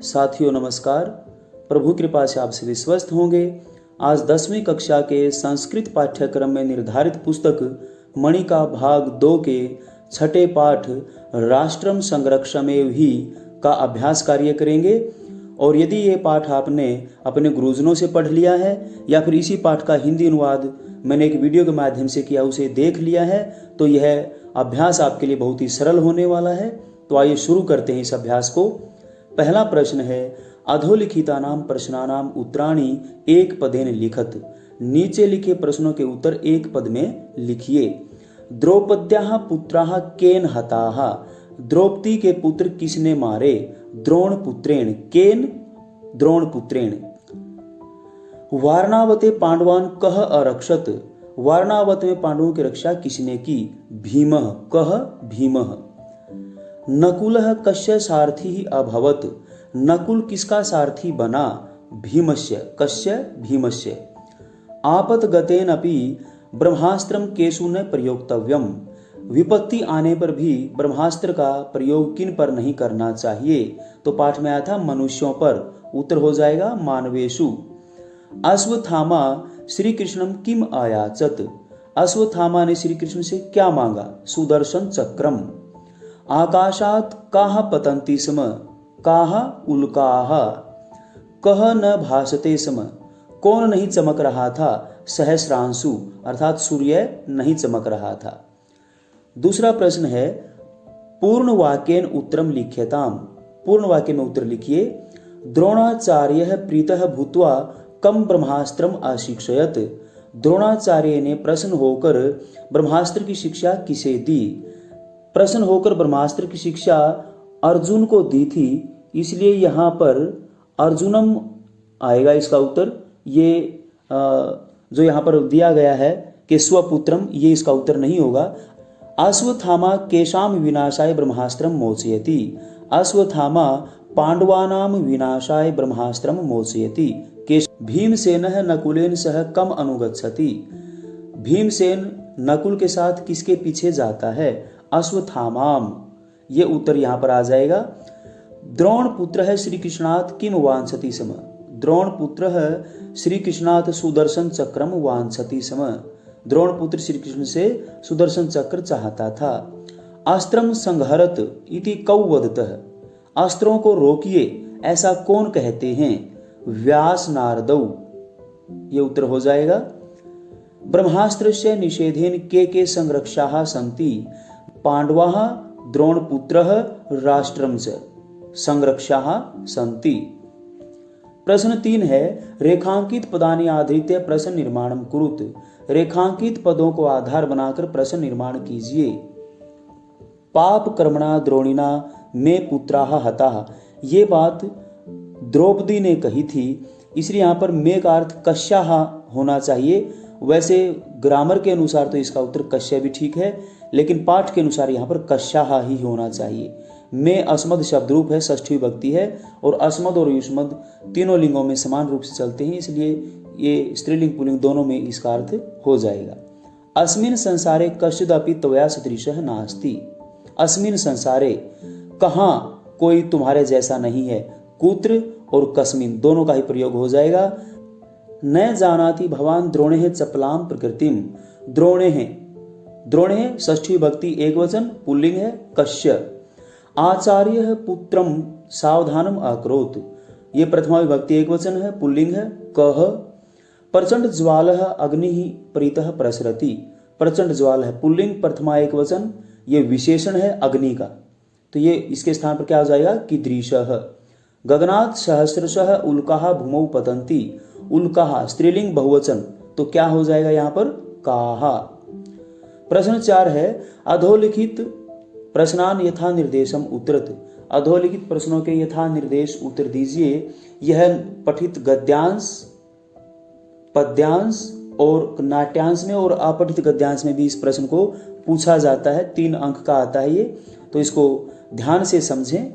साथियों नमस्कार। प्रभु कृपा से आप सभी स्वस्थ होंगे। आज 10वीं कक्षा के संस्कृत पाठ्यक्रम में निर्धारित पुस्तक मणि का भाग 2 के छठे पाठ राष्ट्रम संरक्षमेव ही का अभ्यास कार्य करेंगे। और यदि ये पाठ आपने अपने गुरुजनों से पढ़ लिया है या फिर इसी पाठ का हिंदी अनुवाद मैंने एक वीडियो के माध्यम से किया, उसे देख लिया है, तो यह अभ्यास आपके लिए बहुत ही सरल होने वाला है। तो आइए शुरू करते हैं इस अभ्यास को। पहला प्रश्न है, अधोलिखितानां प्रश्नानां उत्तराणि एक पदेन लिखत। नीचे लिखे प्रश्नों के उत्तर एक पद में लिखिए। द्रौपद्याः पुत्राः केन हताः। द्रौपदी के पुत्र किसने मारे? द्रोण पुत्रेण। केन? द्रोण पुत्रेण। वारणावते पांडवान् कः अरक्षत। वारणावत में पांडवों की रक्षा किसने की? भीमः। कः? भीमः। नकुलः कस्य सारथी अभवत। नकुल किसका सारथी बना? भीमस्य। कस्य? भीमस्य। आपतगतेन अपि ब्रह्मास्त्रम केषु न प्रयोक्तव्यम। विपत्ति आने पर भी ब्रह्मास्त्र का प्रयोग किन पर नहीं करना चाहिए? तो पाठ में आया था मनुष्यों पर, उत्तर हो जाएगा मानवेषु। अश्वत्थामा श्री कृष्णम किम आयाचत। अश्वत्थामा ने श्री कृष्ण से क्या मांगा? सुदर्शन चक्रम। आकाशात काह पतंती स्म। काह? उल्काह। कह न भासते स्म। कौन नहीं चमक रहा था? सहस्रांशु, अर्थात सूर्य नहीं चमक रहा था। दूसरा प्रश्न है, पूर्ण वाक्येन उत्तरम लिख्यताम। पूर्ण वाक्य में उत्तर लिखिए। द्रोणाचार्य प्रीतः भूत्वा कम ब्रह्मास्त्रम अशिक्षयत। द्रोणाचार्य ने प्रसन्न होकर ब्रह्मास्त्र की शिक्षा किसे दी? प्रसन्न होकर ब्रह्मास्त्र की शिक्षा अर्जुन को दी थी, इसलिए यहां पर अर्जुनम आएगा इसका उत्तर। ये जो यहां पर दिया गया है कि स्वपुत्रम, ये इसका उत्तर नहीं होगा। अश्वत्थामा केशाम विनाशाय ब्रह्मास्त्रम मोचयति। अश्वत्थामा पांडवानाम विनाशाय ब्रह्मास्त्रम मोचयति। भीमसेनः नकुलेन सह कम अनुगच्छति। भीमसेन नकुल के साथ किसके पीछे जाता है? अश्वत्थामाम। ये उत्तर यहां पर आ जाएगा। द्रोण पुत्र है श्री कृष्णात् किम वांछति स्म। द्रोण पुत्र श्री कृष्णात् सुदर्शन चक्रम वांछति स्म। द्रोण पुत्र श्री कृष्ण से सुदर्शन चक्र चाहता था। अस्त्रम संहरत इति कौ वदतः। अस्त्रों को रोकिए ऐसा कौन कहते हैं? व्यास नारदौ। ये उत्तर हो जाएगा। ब्रह्मास्त्रस्य निषेधेन के संरक्षाः सन्ति। पांडवाः द्रोणपुत्रः राष्ट्रं च संरक्षाः सन्ति। प्रश्न 3 है, रेखांकित पदानि आधृत्य प्रश्न निर्माणं कुरुत। रेखांकित पदों को आधार बनाकर प्रश्न निर्माण कीजिए। पाप कर्मणा द्रोणिना में पुत्राः हताः। ये बात द्रौपदी ने कही थी, इसलिए यहाँ पर में का अर्थ कश्याः होना चाहिए। वैसे ग्रामर के अनुसार तो इसका उत्तर कश्य भी ठीक है, लेकिन पाठ के अनुसार यहाँ पर कश्याः ही होना चाहिए। में अस्मद शब्द रूप है, षष्ठी विभक्ति है, और अस्मद और युष्मद तीनों लिंगों में समान रूप से चलते हैं, इसलिए ये स्त्रीलिंग पुल्लिंग दोनों में इसका अर्थ हो जाएगा। अस्मिन संसारे कश्चिदपि त्वया सदृशः नास्ति। अस्मिन संसारे, कहाँ कोई तुम्हारे जैसा नहीं है। कुत्र और कस्मिन दोनों का ही प्रयोग हो जाएगा। न जानाति भवान द्रोणे चपलाम प्रकृतिम। द्रोणे षष्ठी विभक्ति एक वचन, पुल्लिंग है कश्य। आचार्य पुत्रम सावधानम अकरोत। ये प्रथमा विभक्ति एक वचन है, पुल्लिंग है कह। प्रचंड ज्वालः अग्नि परितः प्रसरति। प्रचंड ज्वाल है पुल्लिंग, प्रथमा एक वचन, ये विशेषण है अग्नि का, तो ये इसके स्थान पर क्या हो जाएगा? कीदृशः। गगनात् सहस्रशः उल्काः भूमौ पतन्ति। उल्काः स्त्रीलिंग बहुवचन, तो क्या हो जाएगा यहाँ पर? काहा। प्रश्न 4 है, अधोलिखित प्रश्नान यथा निर्देशम उत्तरत। अधोलिखित प्रश्नों के यथा निर्देश उत्तर दीजिए। यह पठित गद्यांश, पद्यांश और नाट्यांश में और अपठित गद्यांश में भी इस प्रश्न को पूछा जाता है। 3 अंक का आता है ये, तो इसको ध्यान से समझें।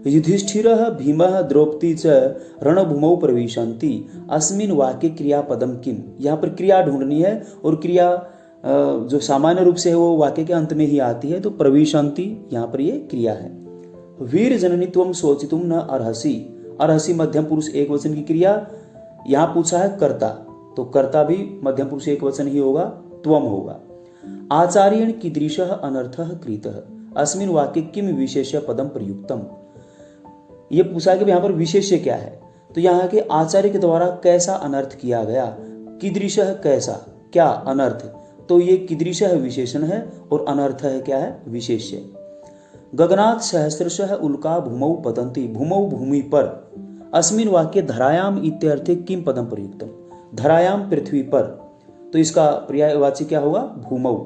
युधिष्ठिरः भीमः द्रौपदी च रणभूमौ प्रविशन्ति। अस्मिन वाक्य क्रियापदम किम। यहाँ पर क्रिया ढूंढनी है, और क्रिया जो सामान्य रूप से है वो वाक्य के अंत में ही आती है, तो प्रविशन्ति यहाँ पर ये क्रिया है। वीर जननी त्वम शोचितुम न अर्हसि। अर्हसि मध्यम पुरुष एक वचन की क्रिया, यहां पूछा है कर्ता, तो कर्ता भी मध्यम पुरुष एक वचन ही होगा, त्वम होगा। आचार्येण कीदृशः अनर्थः कृतः अस्मिन् वाक्ये किम विशेष्य पदम प्रयुक्तम। ये पूछा कि यहाँ पर विशेष्य क्या है, तो यहाँ के आचार्य के द्वारा कैसा अनर्थ किया गया, कीदृशः कैसा, क्या अनर्थ, तो ये कीदृशः विशेषण है और अनर्थ है क्या है, विशेष्य। गगनात् सहस्रशः उल्का भूमौ पतन्ति, भूमौ भूमि पर, अस्मिन् वाक्ये धरायाम इत्यर्थे किम पदम प्रयुक्तम, धरायाम पृथ्वी पर, तो इसका पर्यायवाची क्या होगा, भूमौ।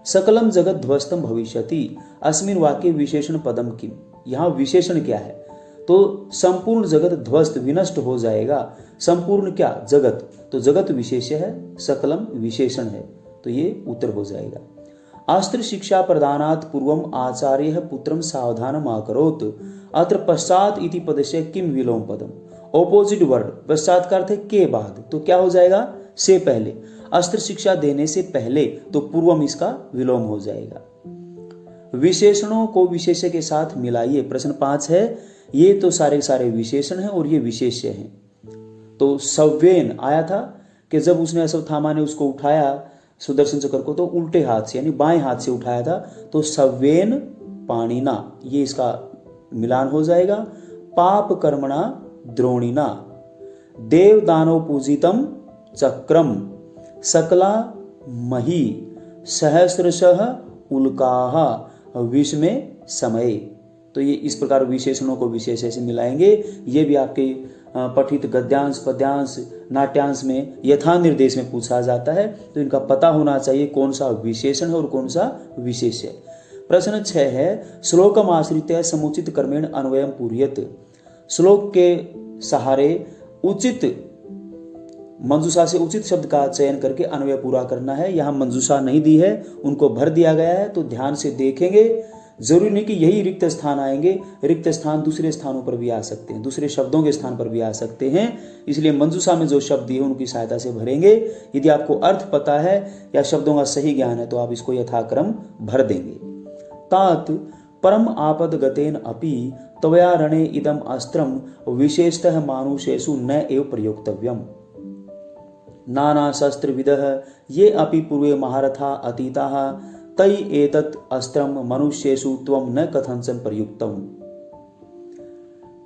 सकलम जगत ध्वस्तम भविष्यति, अस्मिन् वाक्ये विशेषण पदम किम, यहाँ विशेषण क्या है, तो संपूर्ण जगत ध्वस्त विनष्ट हो जाएगा, संपूर्ण क्या, जगत, तो जगत विशेष्य है, सकलम विशेषण है, तो ये उत्तर हो जाएगा। अस्त्र शिक्षा प्रदानात् पूर्वम आचार्य पुत्रम सावधानम आकरोत, अत्र पश्चात इति पदस्य किम विलोम पदम, ऑपोजिट वर्ड, पश्चात का अर्थ है के बाद, तो क्या हो जाएगा, से पहले, अस्त्र शिक्षा देने से पहले, तो पूर्वम इसका विलोम हो जाएगा। विशेषणों को विशेष्य के साथ मिलाइए, प्रश्न 5 है, ये तो सारे सारे विशेषण हैं और ये विशेष्य हैं। तो सव्येन आया था कि जब उसने अश्वत्थामा ने उसको उठाया सुदर्शन चक्र को, तो उल्टे हाथ से यानी बाएं हाथ से उठाया था, तो सव्येन पाणिना, ये इसका मिलान हो जाएगा। पाप कर्मणा द्रोणिना, देव दानव पूजितम चक्रम, सकला मही सहस्रशः उल्काः विस्मे समय, तो ये इस प्रकार विशेषणों को विशेष्य से मिलाएंगे। ये भी आपके पठित गद्यांश पद्यांश नाट्यांश में यथा निर्देश में पूछा जाता है, तो इनका पता होना चाहिए कौन सा विशेषण है और कौन सा विशेष्य। प्रश्न 6 है, श्लोकम आश्रित्य समुचित कर्मेण अन्वयम पूर्यत, श्लोक के सहारे उचित मंजूषा से उचित शब्द का चयन करके अन्वय पूरा करना है। यहाँ मंजूषा नहीं दी है, उनको भर दिया गया है, तो ध्यान से देखेंगे। जरूरी नहीं कि यही रिक्त स्थान आएंगे, रिक्त स्थान दूसरे स्थानों पर भी आ सकते हैं, दूसरे शब्दों के स्थान पर भी आ सकते हैं, इसलिए मंजूषा में जो शब्द दिए उनकी सहायता से भरेंगे। यदि आपको अर्थ पता है या शब्दों का सही ज्ञान है तो आप इसको यथाक्रम भर देंगे। तात परम आपद गतेन अपि त्वया रणे इदम अस्त्रम विशेषतः मानुषेषु न एव प्रयोक्तव्यम, नाना शस्त्र विदः ये अपि पूर्वे महारथा अतीताः तै एतत् अस्त्रम मनुष्येषु त्वं न कथंचन प्रयुक्तम्,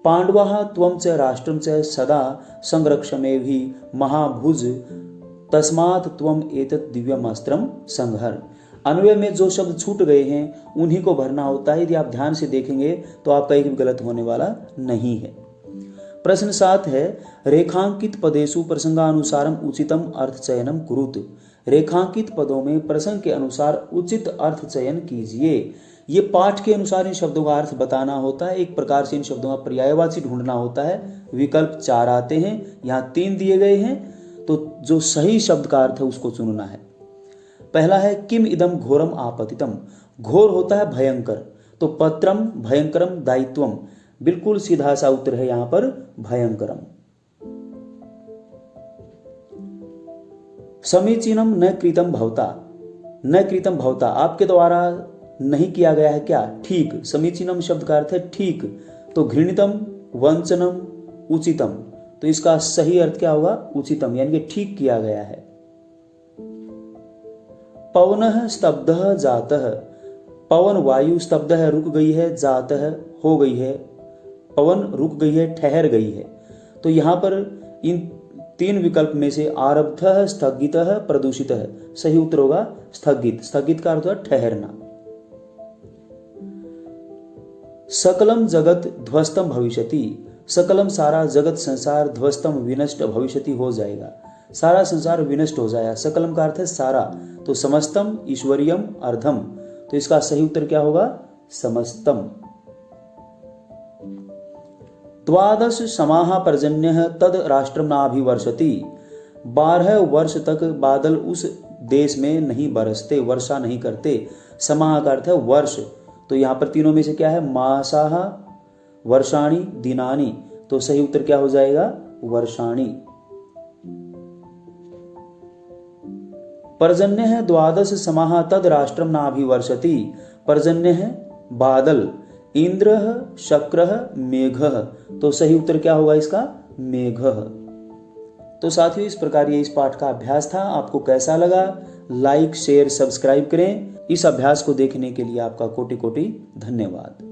पांडवाः त्वं च राष्ट्रं च सदा संरक्षमेभि महाभुज तस्मात् त्वं एतत् दिव्यम अस्त्रम संहर। अन्वय में जो शब्द छूट गए हैं उन्हीं को भरना होता है। यदि आप ध्यान से देखेंगे तो आपका एक भी गलत होने वाला नहीं है। प्रश्न 7 है, रेखांकित पदेषु प्रसंगानुसारम उचितम अर्थ चयनम कुरुत, रेखांकित पदों में प्रसंग के अनुसार उचित अर्थ चयन कीजिए। ये पाठ के अनुसार इन शब्दों का अर्थ बताना होता है, एक प्रकार से इन शब्दों का पर्यायवाची ढूंढना होता है। विकल्प 4 आते हैं, यहाँ 3 दिए गए हैं, तो जो सही शब्द का अर्थ है उसको चुनना है। पहला है किम इदम घोरम आपतितम, घोर होता है भयंकर, तो पत्रम भयंकरम दायित्वम, बिल्कुल सीधा सा उत्तर है यहाँ पर भयंकरम। समीचीनम न कृतम भवता, न कृतम भवता आपके द्वारा नहीं किया गया है क्या, ठीक। समीचीनम शब्द का अर्थ है ठीक, तो घृणितम वंचनम उचितम, तो इसका सही अर्थ क्या होगा, उचितम, यानी कि ठीक किया गया है। पवन स्तब्धः जातः, पवन वायु स्तब्ध है रुक गई है, जातः हो गई है, पवन रुक गई है ठहर गई है, तो यहां पर इन 3 विकल्प में से आरब्धः स्थगितः प्रदूषितः सही उत्तर होगा स्थगित। स्थगित का अर्थ है ठहरना। सकलम जगत ध्वस्तम भविष्यति, सकलम सारा जगत संसार, ध्वस्तम विनष्ट भविष्यति हो जाएगा, सारा संसार विनष्ट हो जाएगा। सकलम का अर्थ है सारा, तो समस्तम ईश्वरियम अर्धम, तो इसका सही उत्तर क्या होगा समस्तम। द्वादश समाह पर्जन्य तद राष्ट्रम नाभिवर्षति, 12 वर्ष तक बादल उस देश में नहीं बरसते, वर्षा नहीं करते। समाह का अर्थ है वर्ष, तो यहां पर तीनों में से क्या है, मासाह वर्षाणी दिनानी, तो सही उत्तर क्या हो जाएगा वर्षाणी। पर्जन्य है द्वादश समाह तद राष्ट्रम नाभिवर्षति, पर्जन्य है बादल, इंद्रः शक्रः मेघः। तो सही उत्तर क्या होगा इसका? मेघः। तो साथियों, इस प्रकार ये इस पाठ का अभ्यास था। आपको कैसा लगा? लाइक, शेयर, सब्सक्राइब करें। इस अभ्यास को देखने के लिए आपका कोटि कोटि धन्यवाद।